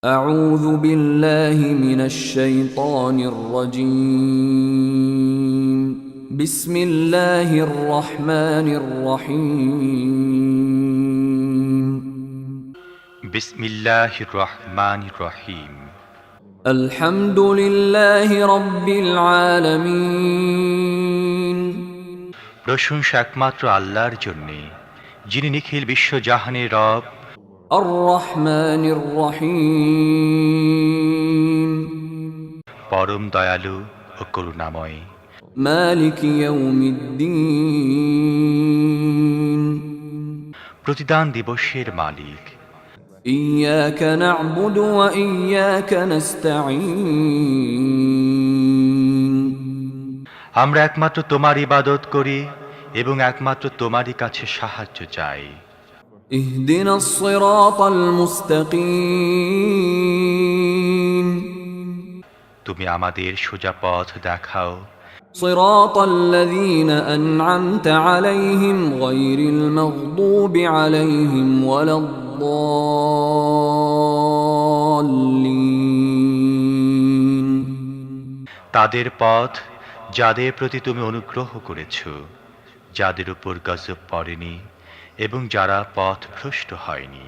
أعوذ بالله من الشيطان الرجيم بسم الله الرحمن الرحيم বিসমিল্লাহির রহমানির রহিম। الحمد لله رب العالمين প্রশংসা একমাত্র আল্লাহর জন্যে, যিনি নিখিল বিশ্বজাহানের রব, الرحمن الرحيم পরম দয়ালু ও করুণাময়। مالك يوم الدين প্রতিদান দিবসের মালিক। إياك نعبد وإياك نستعين আমরা একমাত্র তোমার ইবাদত করি এবং একমাত্র তোমারই কাছে সাহায্য চাই। اهدنا الصراط المستقيم তুমি আমাদের সোজা পথ দেখাও, صراط الذين أنعمت عليهم غير المغضوب عليهم ولا الضالين তাদের পথ যাদের প্রতি তুমি অনুগ্রহ করেছ, যাদের উপর গজব পড়েনি এবং যারা পথভ্রষ্ট হয়নি।